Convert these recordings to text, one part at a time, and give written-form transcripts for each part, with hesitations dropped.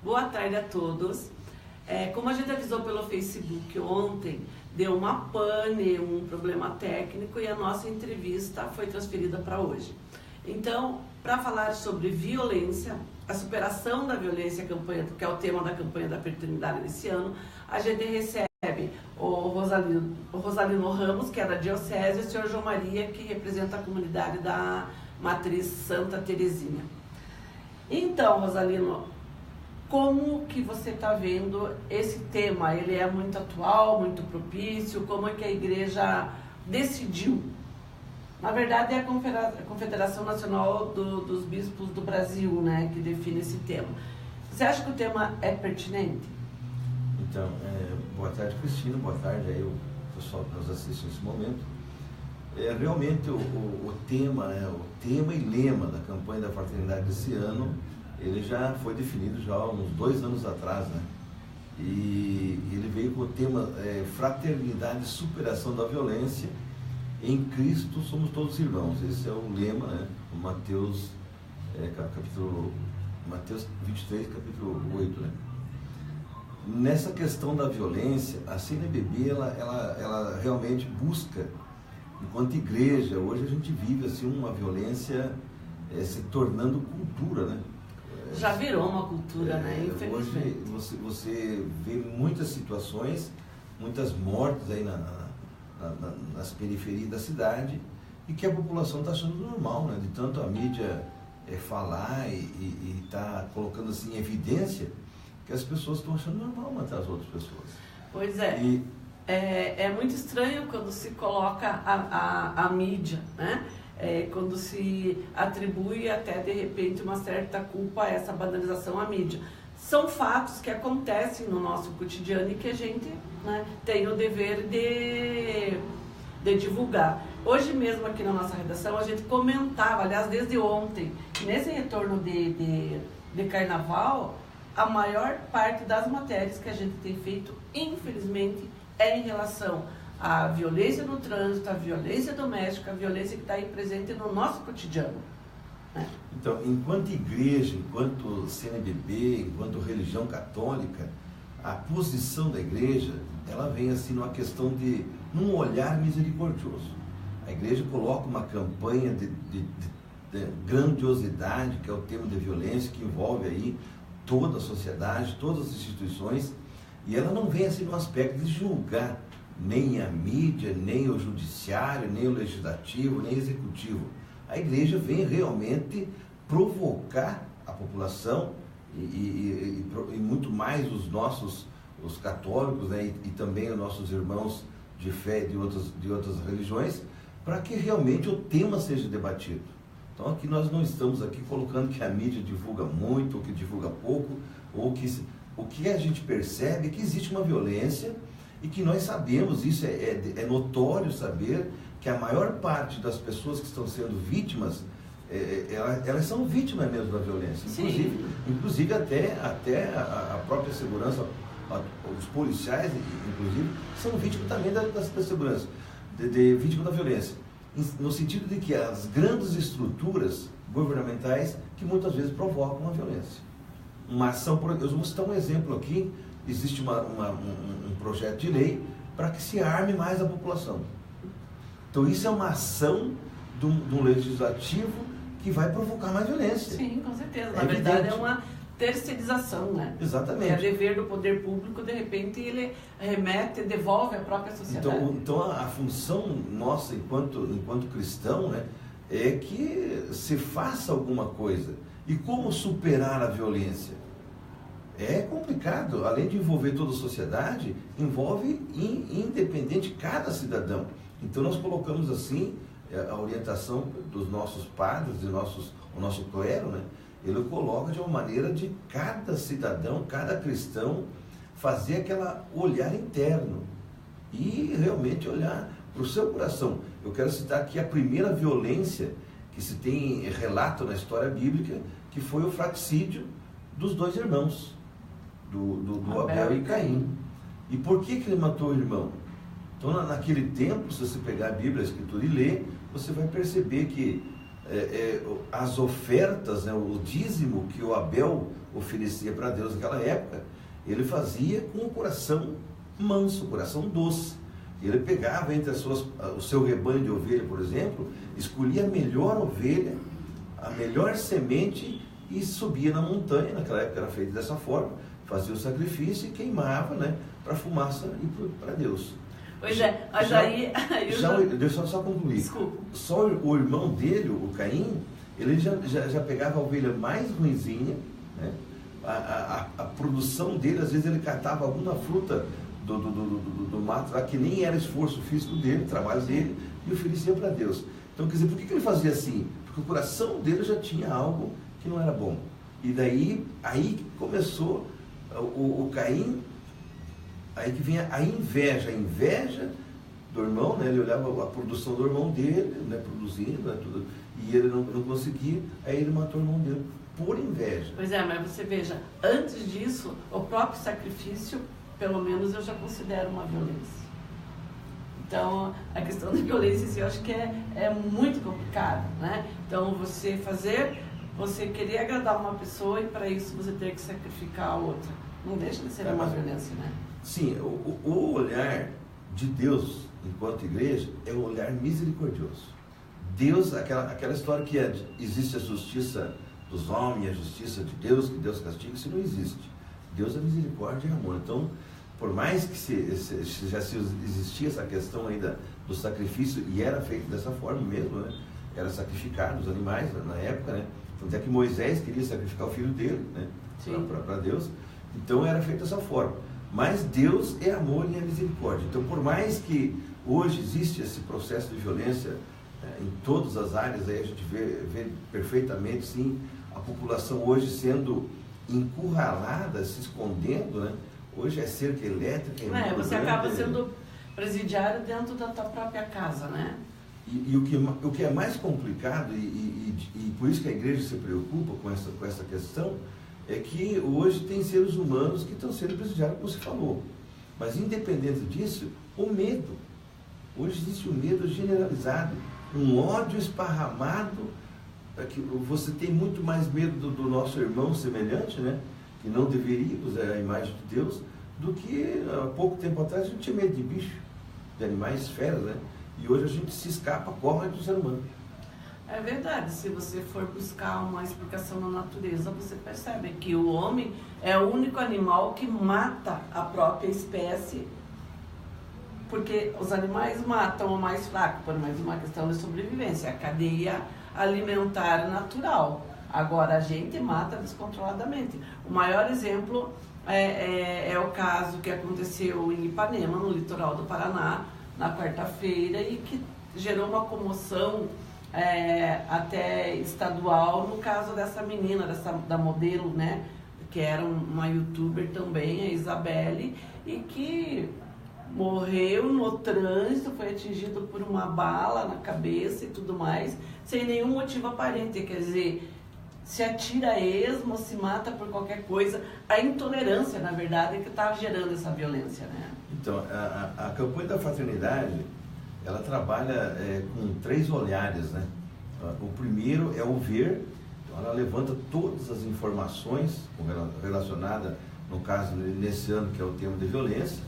Boa tarde a todos. Como a gente avisou pelo Facebook ontem, deu uma pane, um problema técnico e a nossa entrevista foi transferida para hoje. Então, para falar sobre violência, a superação da violência, que é o tema da campanha da fraternidade desse ano, a gente recebe o Rosalino Ramos, que é da Diocese, e o senhor João Maria, que representa a comunidade da Matriz Santa Terezinha. Então, Rosalino, como que você está vendo esse tema? Ele é muito atual, muito propício? Como é que a igreja decidiu? Na verdade, é a Confederação Nacional dos Bispos do Brasil, né, que define esse tema. Você acha que o tema é pertinente? Então, boa tarde, Cristina, boa tarde aí o pessoal que nos assiste nesse momento. Realmente o tema e lema da campanha da fraternidade desse ano, ele já foi definido já há uns 2 anos atrás, né? E ele veio com o tema Fraternidade e Superação da Violência. Em Cristo somos todos irmãos. Esse é o lema, né? O Mateus 23, capítulo 8, né? Nessa questão da violência, a CNBB, ela realmente busca, enquanto igreja, hoje a gente vive assim uma violência se tornando cultura, né? Já virou uma cultura, né? Infelizmente. Hoje você vê muitas situações, muitas mortes aí nas periferias da cidade, e que a população está achando normal, né? De tanto a mídia falar e tá colocando assim em evidência que as pessoas estão achando normal matar as outras pessoas. Pois é. É muito estranho quando se coloca a mídia, né? Quando se atribui até de repente uma certa culpa a essa banalização à mídia. São fatos que acontecem no nosso cotidiano e que a gente, né, tem o dever de divulgar. Hoje mesmo aqui na nossa redação a gente comentava, aliás desde ontem, que nesse retorno de carnaval, a maior parte das matérias que a gente tem feito, infelizmente, é em relação à violência no trânsito, à violência doméstica, a violência que está aí presente no nosso cotidiano. Né? Então, enquanto igreja, enquanto CNBB, enquanto religião católica, a posição da igreja, ela vem assim numa questão de num olhar misericordioso. A igreja coloca uma campanha de grandiosidade, que é o tema de violência, que envolve aí toda a sociedade, todas as instituições, e ela não vem assim no aspecto de julgar nem a mídia, nem o judiciário, nem o legislativo, nem o executivo. A igreja vem realmente provocar a população e muito mais os católicos, né, e também os nossos irmãos de fé de outras religiões, para que realmente o tema seja debatido. Então aqui nós não estamos aqui colocando que a mídia divulga muito, ou que divulga pouco, ou que o que a gente percebe é que existe uma violência e que nós sabemos, isso é notório saber que a maior parte das pessoas que estão sendo vítimas, elas são vítimas mesmo da violência. Inclusive até a própria segurança, os policiais, inclusive, são vítimas também da segurança, vítimas da violência. No sentido de que as grandes estruturas governamentais que muitas vezes provocam a violência. Uma ação, eu vou citar um exemplo aqui, existe um projeto de lei para que se arme mais a população. Então isso é uma ação de um legislativo que vai provocar mais violência. Sim, com certeza. Na verdade é uma terceirização, né? Exatamente. É dever do poder público, de repente ele remete, devolve à própria sociedade. Então a função nossa enquanto cristão, né, é que se faça alguma coisa. E como superar a violência? É complicado, além de envolver toda a sociedade, envolve independente cada cidadão. Então nós colocamos assim a orientação dos nossos padres, o nosso clero, né? Ele coloca de uma maneira de cada cidadão, cada cristão, fazer aquele olhar interno e realmente olhar para o seu coração. Eu quero citar aqui a primeira violência que se tem relato na história bíblica, que foi o fratricídio dos 2 irmãos, do Abel e Caim. E por que ele matou o irmão? Então, naquele tempo, se você pegar a Bíblia, a Escritura e ler, você vai perceber que as ofertas, né, o dízimo que o Abel oferecia para Deus naquela época, ele fazia com o coração manso, o coração doce. Ele pegava entre o seu rebanho de ovelha, por exemplo, escolhia a melhor ovelha, a melhor semente e subia na montanha. Naquela época era feito dessa forma, fazia o sacrifício e queimava, né, para a fumaça e para Deus. Pois é, mas Deixa eu só concluir. Desculpa. Só o irmão dele, o Caim, ele já pegava a ovelha mais ruinzinha, né? A produção dele, às vezes ele catava alguma fruta do mato lá, que nem era esforço físico dele, trabalho dele, e oferecia para Deus. Então, quer dizer, por que ele fazia assim? Porque o coração dele já tinha algo que não era bom. E daí, aí começou o Caim, aí que vinha a inveja do irmão, né? Ele olhava a produção do irmão dele, né, produzindo, né, tudo, e ele não conseguia, aí ele matou o irmão dele por inveja. Pois é, mas você veja, antes disso, o próprio sacrifício, pelo menos eu já considero uma violência. Então, a questão da violência, eu acho que é muito complicado, né? Então, você querer agradar uma pessoa e para isso você ter que sacrificar a outra. Não deixa de ser uma violência, né? Sim, o olhar de Deus enquanto igreja é um olhar misericordioso. Deus, aquela história que existe a justiça dos homens e a justiça de Deus, que Deus castiga, isso não existe. Deus é misericórdia e amor. Então, por mais que já existia essa questão ainda do sacrifício, e era feito dessa forma mesmo, né? Era sacrificado os animais na época, né? Tanto é que Moisés queria sacrificar o filho dele, né? Para Deus. Então era feito dessa forma. Mas Deus é amor e é misericórdia. Então, por mais que hoje existe esse processo de violência em todas as áreas, aí a gente vê perfeitamente, sim, a população hoje sendo encurralada, se escondendo, né? Hoje é cerca elétrica. Você acaba sendo presidiário dentro da tua própria casa, né? E o que é mais complicado, e por isso que a igreja se preocupa com essa questão, é que hoje tem seres humanos que estão sendo presidiados, como você falou. Mas independente disso, o medo. Hoje existe um medo generalizado, um ódio esparramado, que você tem muito mais medo do nosso irmão semelhante, né? Que não deveríamos, é a imagem de Deus, do que há pouco tempo atrás a gente tinha medo de bicho, de animais, feras, né? E hoje a gente se escapa, corre do ser humano. É verdade, se você for buscar uma explicação na natureza, você percebe que o homem é o único animal que mata a própria espécie, porque os animais matam o mais fraco, por mais uma questão de sobrevivência, a cadeia alimentar natural. Agora a gente mata descontroladamente. O maior exemplo é o caso que aconteceu em Ipanema, no litoral do Paraná, na quarta-feira, e que gerou uma comoção até estadual, no caso dessa menina, da modelo, né, que era uma youtuber também, a Isabelle, e que morreu no trânsito, foi atingido por uma bala na cabeça e tudo mais, sem nenhum motivo aparente. Quer dizer, se atira a esmo, se mata por qualquer coisa. A intolerância, na verdade, é que está gerando essa violência, né? Então, a campanha da fraternidade, ela trabalha com 3 olhares, né? O primeiro é o ver. Então, ela levanta todas as informações relacionadas, no caso, nesse ano, que é o tema de violência.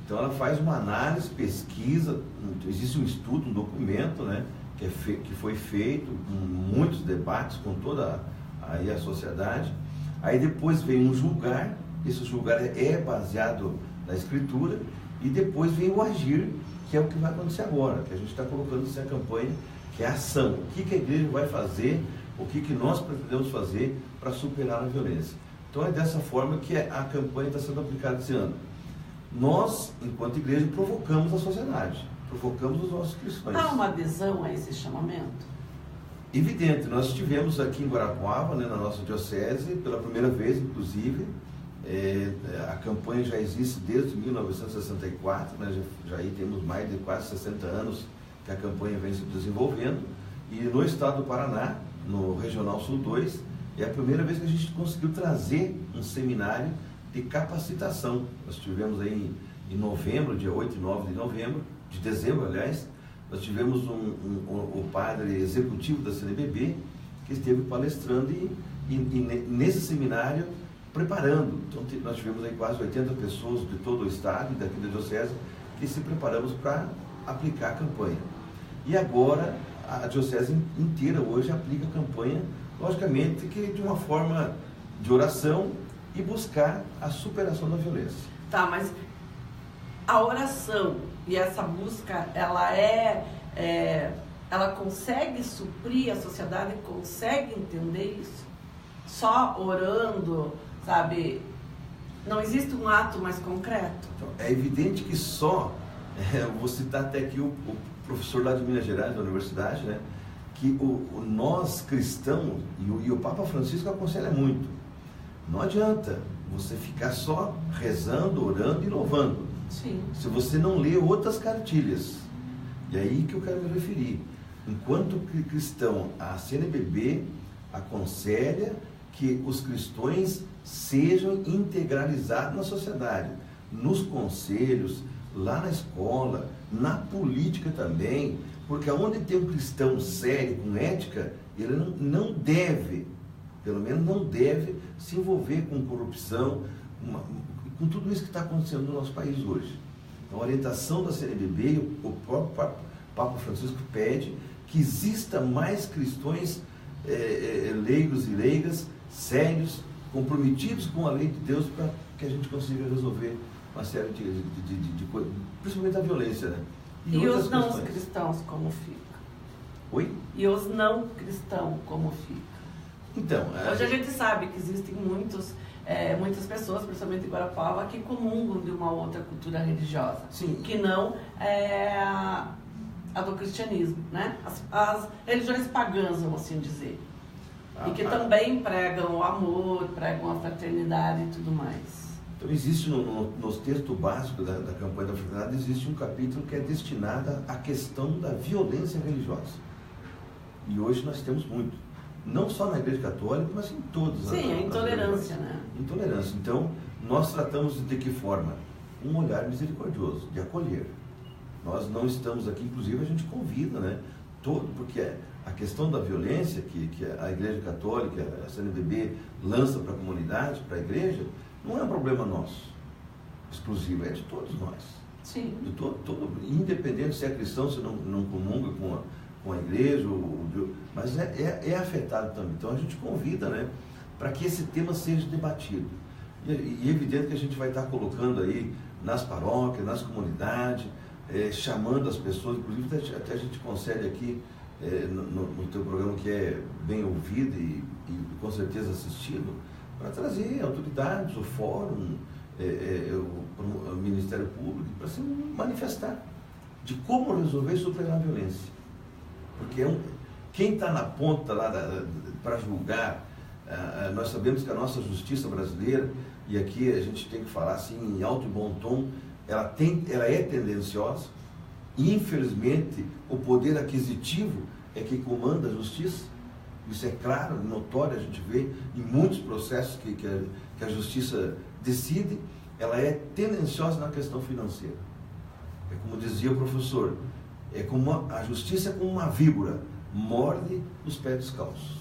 Então, ela faz uma análise, pesquisa, existe um estudo, um documento, né? Que foi feito, com muitos debates com toda aí a sociedade. Aí depois vem um julgar, esse julgar é baseado na escritura, e depois vem o agir, que é o que vai acontecer agora, que a gente está colocando essa campanha, que é a ação. O que a igreja vai fazer, o que nós pretendemos fazer para superar a violência. Então é dessa forma que a campanha está sendo aplicada esse ano. Nós, enquanto igreja, provocamos a sociedade, provocamos os nossos cristãos. Há uma adesão a esse chamamento? Evidente, nós estivemos aqui em Guarapuava, né, na nossa diocese, pela primeira vez, inclusive. A campanha já existe desde 1964, né, já aí temos mais de quase 60 anos que a campanha vem se desenvolvendo. E no estado do Paraná, no Regional Sul 2, é a primeira vez que a gente conseguiu trazer um seminário de capacitação. Nós tivemos aí em novembro, dia 8 e 9 de dezembro, aliás, nós tivemos o padre executivo da CNBB que esteve palestrando e nesse seminário preparando. Então nós tivemos aí quase 80 pessoas de todo o estado e daqui da diocese que se preparamos para aplicar a campanha. E agora a diocese inteira hoje aplica a campanha, logicamente que de uma forma de oração e buscar a superação da violência. Tá, mas a oração e essa busca, ela consegue suprir, a sociedade consegue entender isso? Só orando, sabe? Não existe um ato mais concreto? Então, é evidente que vou citar até aqui o professor lá de Minas Gerais, da universidade, né? Que nós cristãos, e o Papa Francisco aconselha muito, não adianta você ficar só rezando, orando e louvando. Sim. Se você não lê outras cartilhas. E aí que eu quero me referir. Enquanto cristão, a CNBB aconselha que os cristãos sejam integralizados na sociedade, nos conselhos, lá na escola, na política também, porque onde tem um cristão sério, com ética, ele não deve, pelo menos não deve, se envolver com corrupção, com tudo isso que está acontecendo no nosso país hoje. Então, a orientação da CNBB, o próprio Papa Francisco pede que exista mais cristãos leigos e leigas, sérios, comprometidos com a lei de Deus, para que a gente consiga resolver uma série de coisas, principalmente a violência, né? E os não cristãos como fica? Oi? E os não cristãos como fica? Então, hoje a gente sabe que existem muitas pessoas, principalmente em Guarapava, que comungam de uma outra cultura religiosa. Sim. Que não a do cristianismo, né? As religiões pagãs, vamos assim dizer. E que também pregam o amor, pregam a fraternidade e tudo mais. Então existe nos textos básicos da campanha da fraternidade, existe um capítulo que é destinado à questão da violência religiosa. E hoje nós temos muito. Não só na Igreja Católica, mas em todas as Sim, a intolerância, né? Intolerância. Então, nós tratamos de que forma? Um olhar misericordioso, de acolher. Nós não estamos aqui, inclusive a gente convida, né? Porque a questão da violência que a Igreja Católica, a CNBB, lança para a comunidade, para a Igreja, não é um problema nosso, exclusivo, é de todos nós. Sim. De todo, independente se é cristão, se não comunga com a igreja, mas é afetado também. Então a gente convida, né, para que esse tema seja debatido. E é evidente que a gente vai estar colocando aí nas paróquias, nas comunidades, chamando as pessoas, inclusive até a gente consegue aqui no teu programa, que é bem ouvido e com certeza assistido, para trazer autoridades, o fórum, o Ministério Público, para se manifestar de como resolver e superar a violência. Porque quem está na ponta lá para julgar, nós sabemos que a nossa justiça brasileira, e aqui a gente tem que falar assim em alto e bom tom, ela é tendenciosa, e infelizmente o poder aquisitivo é que comanda a justiça. Isso é claro, notório, a gente vê em muitos processos que a justiça decide, ela é tendenciosa na questão financeira. É como dizia o professor, a justiça é como uma víbora, morde os pés descalços.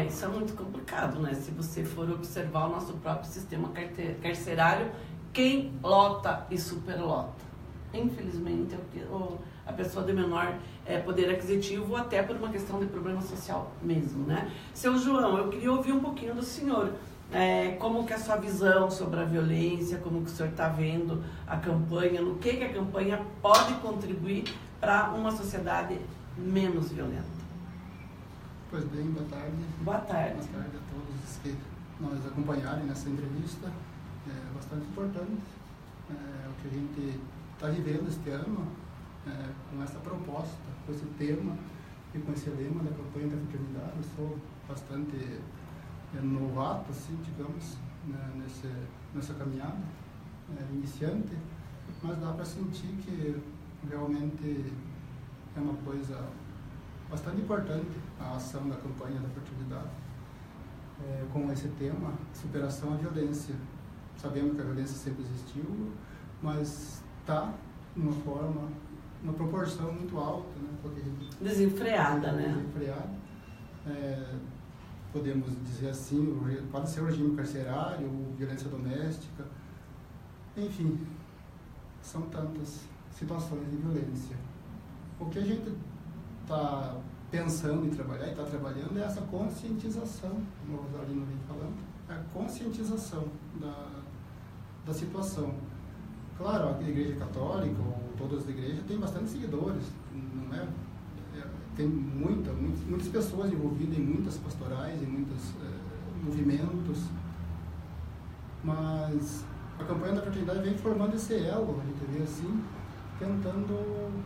Isso é muito complicado, né? Se você for observar o nosso próprio sistema carcerário, quem lota e superlota? Infelizmente, a pessoa de menor poder aquisitivo, até por uma questão de problema social mesmo, né? Seu João, eu queria ouvir um pouquinho do senhor. Como que é a sua visão sobre a violência, como que o senhor está vendo a campanha, no que a campanha pode contribuir para uma sociedade menos violenta? Pois bem, boa tarde. Boa tarde. Boa tarde a todos que nos acompanharem nessa entrevista. É bastante importante o que a gente está vivendo este ano com essa proposta, com esse tema e com esse lema da campanha da fraternidade. Eu sou bastante novato, assim, digamos, né, nessa caminhada, iniciante, mas dá para sentir que realmente é uma coisa bastante importante a ação da campanha da fraternidade com esse tema, superação à violência. Sabemos que a violência sempre existiu, mas está de uma forma uma proporção muito alta, né? Porque desenfreada, né? Desenfreada. Podemos dizer assim, pode ser o regime carcerário, violência doméstica, enfim, são tantas situações de violência. O que a gente está pensando em trabalhar e está trabalhando é essa conscientização, como a Rosalina vem falando, a conscientização da situação. Claro, a Igreja Católica, ou todas as igrejas, tem bastante seguidores, não é? Tem muitas pessoas envolvidas em muitas pastorais, em muitos movimentos, mas a campanha da fraternidade vem formando esse elo, a gente vê assim, tentando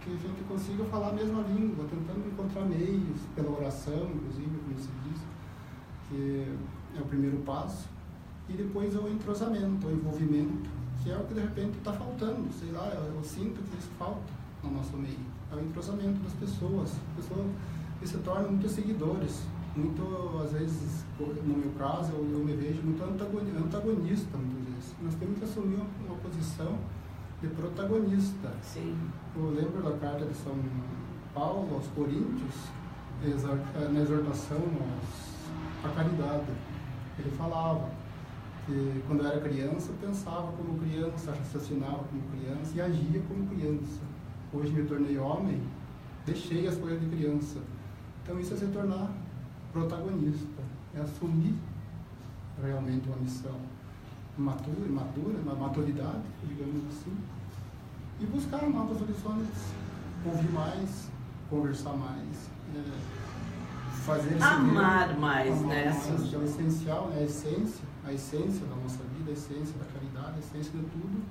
que a gente consiga falar a mesma língua, tentando encontrar meios, pela oração, inclusive, como se diz, que é o primeiro passo, e depois o entrosamento, o envolvimento, que é o que de repente está faltando, sei lá, eu sinto que isso falta no nosso meio. É o entrosamento das pessoas. As pessoas que se tornam muitos seguidores. Muito, às vezes, no meu caso, eu me vejo muito antagonista, muitas vezes. Nós temos que assumir uma posição de protagonista. Sim. Eu lembro da carta de São Paulo aos Coríntios, na exortação à caridade. Ele falava que quando eu era criança, eu pensava como criança, raciocinava como criança e agia como criança. Hoje me tornei homem, deixei as coisas de criança. Então isso é se tornar protagonista, é assumir realmente uma missão madura, uma maturidade, digamos assim, e buscar novas soluções, ouvir mais, conversar mais, fazer esse amar mais, né? É o essencial, né? A essência da nossa vida, a essência da caridade, a essência de tudo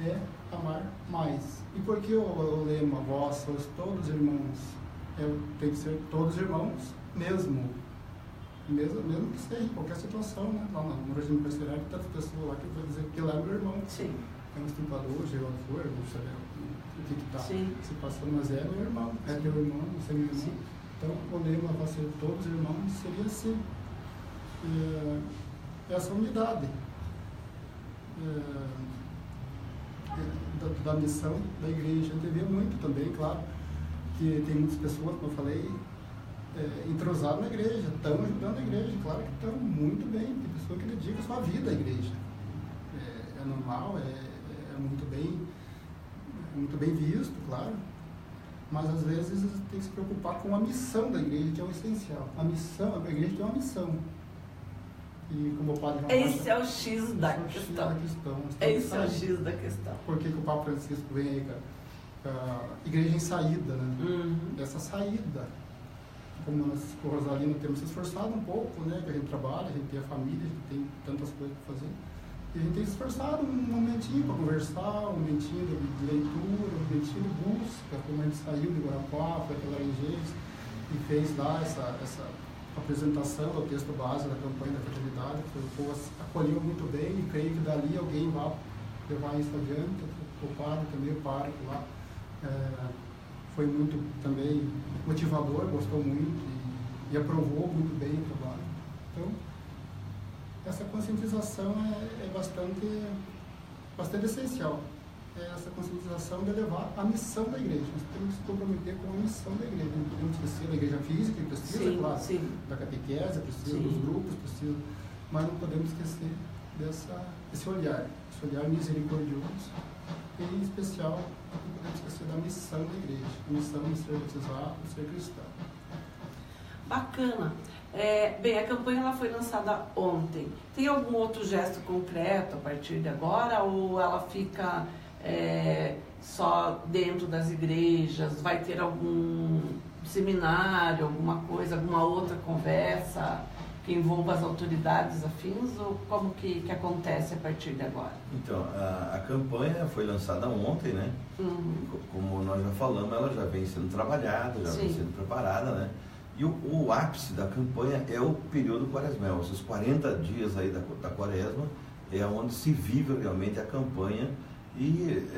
é amar mais. E por que o lema vós sois todos irmãos? Tem que ser todos irmãos mesmo que seja em qualquer situação, né? Lá no regime carcerário, tem tantas pessoas lá que vai dizer que lá é meu irmão. Sim. É um estuprador, gelador, não sei o que está se passando, mas é meu irmão, é teu irmão, você é meu irmão. Sim. Então, o lema vai ser todos irmãos, seria assim. Essa unidade da missão da igreja. A gente vê muito também, claro, que tem muitas pessoas, como eu falei, entrosadas na igreja, estão ajudando a igreja, claro que estão muito bem, tem pessoas que dedicam a sua vida à igreja. É normal, é muito bem visto, claro, mas às vezes tem que se preocupar com a missão da igreja, que é o essencial. A igreja tem uma missão. E como o padre esse é o X da questão. Esse é o X da questão. Por que o Papa Francisco vem aí com a igreja em saída, né? Uhum. Essa saída. Como nós, com a Rosalina, temos se esforçado um pouco, né? Que a gente trabalha, a gente tem a família, a gente tem tantas coisas para fazer. E a gente tem se esforçado um momentinho para conversar, um momentinho de leitura, um momentinho de busca, como a gente saiu de Guarapá, foi até Laranjeiras e fez lá essa apresentação do texto base da campanha da fraternidade, que o povo acolheu muito bem e creio que dali alguém vai levar isso adiante. O padre também, o pároco lá, foi muito também motivador, gostou muito e aprovou muito bem o trabalho. Então, essa conscientização é bastante essencial. É essa conscientização de levar a missão da igreja. Nós temos que se comprometer com a missão da igreja. Não podemos esquecer da igreja física, que precisa, claro, da catequese, precisa dos grupos, precisa, mas não podemos esquecer desse olhar misericordioso e, em especial, não podemos esquecer da missão da igreja, a missão de ser batizado, de ser cristão. Bacana. Bem, a campanha ela foi lançada ontem. Tem algum outro gesto concreto a partir de agora ou ela fica só dentro das igrejas? Vai ter algum seminário, alguma coisa, alguma outra conversa que envolva as autoridades afins ou como que acontece a partir de agora? Então, a campanha foi lançada ontem, né? Uhum. Como nós já falamos, ela já vem sendo trabalhada, já vem sendo preparada, né? E o ápice da campanha é o período quaresmal, esses 40 dias aí da quaresma, é onde se vive realmente a campanha e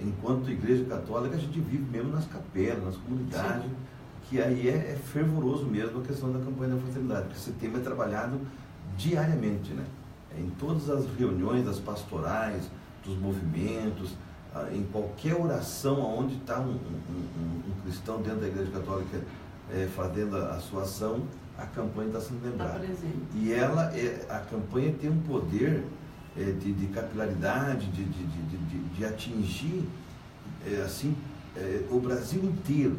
enquanto Igreja Católica a gente vive mesmo nas capelas, nas comunidades, que aí é fervoroso mesmo a questão da campanha da fraternidade, porque esse tema é trabalhado diariamente, né? Em todas as reuniões das pastorais, dos movimentos, em qualquer oração onde está um cristão dentro da Igreja Católica fazendo a sua ação, a campanha está sendo lembrada. Tá presente. E a campanha tem um poder de capilaridade, de atingir assim, o Brasil inteiro,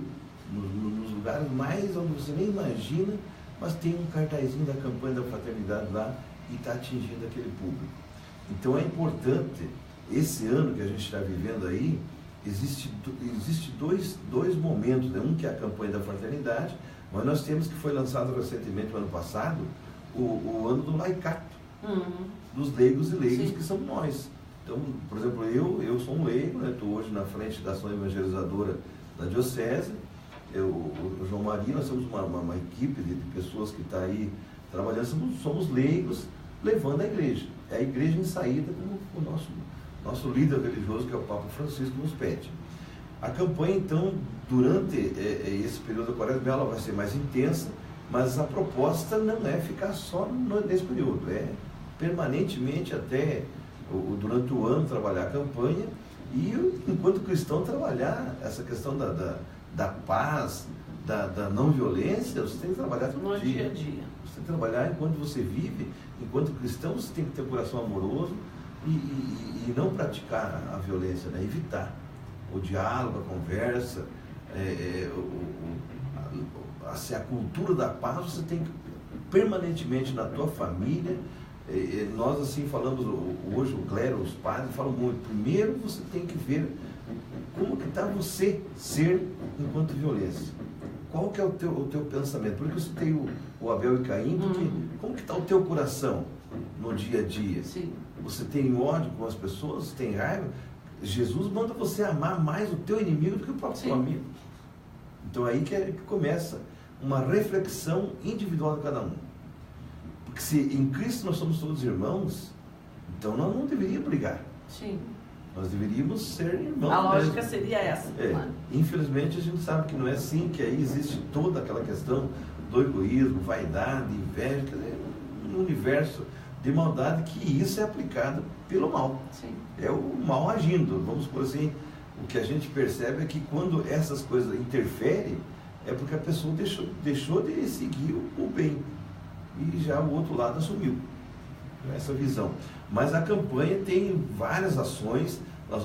nos lugares mais onde você nem imagina, mas tem um cartazinho da campanha da fraternidade lá e está atingindo aquele público. Então é importante, esse ano que a gente está vivendo aí, existe dois momentos, né? Um que é a campanha da fraternidade, mas nós temos que foi lançado recentemente, no ano passado, o ano do laicato, dos leigos e leigas, que são nós. Então, por exemplo, eu sou um leigo, né? Estou hoje na frente da ação evangelizadora da Diocese, o João Maria, nós somos uma equipe de pessoas que está aí trabalhando, somos leigos, levando a igreja. É a igreja em saída, como o nosso líder religioso, que é o Papa Francisco, nos pede. A campanha, então, durante esse período da quaresma, ela vai ser mais intensa, mas a proposta não é ficar só nesse período, é permanentemente até durante o ano trabalhar a campanha e, enquanto cristão, trabalhar essa questão da paz, da não violência. Você tem que trabalhar todo dia. Você tem que trabalhar enquanto você vive, enquanto cristão, você tem que ter um coração amoroso e não praticar a violência, né? Evitar o diálogo, a conversa, a cultura da paz. Você tem que permanentemente na tua família. Nós assim falamos hoje, o clero, os padres falam muito. Primeiro você tem que ver como que está você ser enquanto violência. Qual que é o teu pensamento? Por que eu citei o Abel e Caim? Porque como que está o teu coração no dia a dia? Sim. Você tem ódio com as pessoas? Você tem raiva? Jesus manda você amar mais o teu inimigo do que o próprio amigo. Então aí que começa uma reflexão individual de cada um. Porque se em Cristo nós somos todos irmãos, então nós não deveríamos brigar. Sim. Nós deveríamos ser irmãos. A lógica seria essa. Infelizmente a gente sabe que não é assim, que aí existe toda aquela questão do egoísmo, vaidade, inveja, quer dizer, um universo de maldade, que isso é aplicado pelo mal. Sim. É o mal agindo. Vamos por assim, o que a gente percebe é que quando essas coisas interferem, é porque a pessoa deixou de seguir o bem. E já o outro lado assumiu essa visão. Mas a campanha tem várias ações.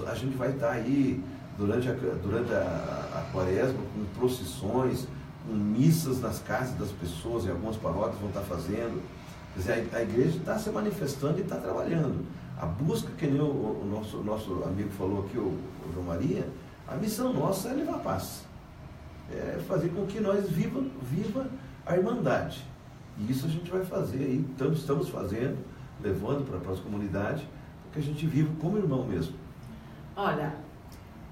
A gente vai estar aí durante a quaresma com procissões, com missas nas casas das pessoas, em algumas paróquias vão estar fazendo. Quer dizer, a igreja está se manifestando e está trabalhando. A busca, que nem o nosso amigo falou aqui, o João Maria, a missão nossa é levar a paz. É fazer com que nós viva a irmandade. E isso a gente vai fazer aí, estamos fazendo, levando para as comunidades, porque a gente vive como irmão mesmo. Olha,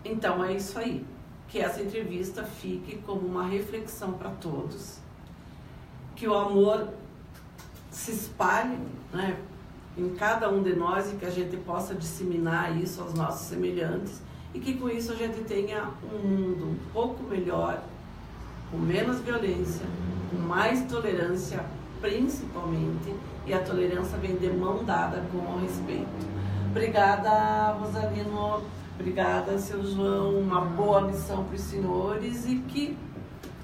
então é isso aí. Que essa entrevista fique como uma reflexão para todos. Que o amor se espalhe, né, em cada um de nós, e que a gente possa disseminar isso aos nossos semelhantes, e que com isso a gente tenha um mundo um pouco melhor, com menos violência, com mais tolerância, principalmente, e a tolerância vem de mão dada com o respeito. Obrigada, Rosalino, obrigada, seu João, uma boa missão para os senhores, e que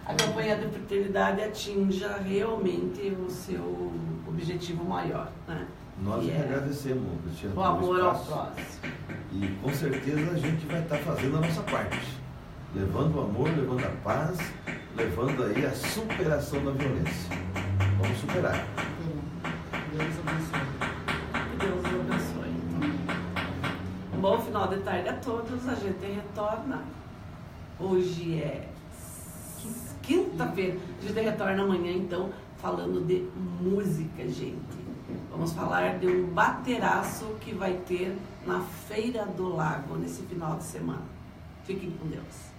a campanha da fraternidade atinja realmente o seu objetivo maior, né? Nós agradecemos, Cristiano, o amor ao próximo. E com certeza a gente vai estar fazendo a nossa parte, levando o amor, levando a paz, levando aí a superação da violência. Vamos superar. Deus abençoe. Deus abençoe. Um bom final de tarde a todos. A gente retorna. Hoje é quinta-feira. A gente retorna amanhã, então, falando de música, gente. Vamos falar de um bateraço que vai ter na Feira do Lago nesse final de semana. Fiquem com Deus.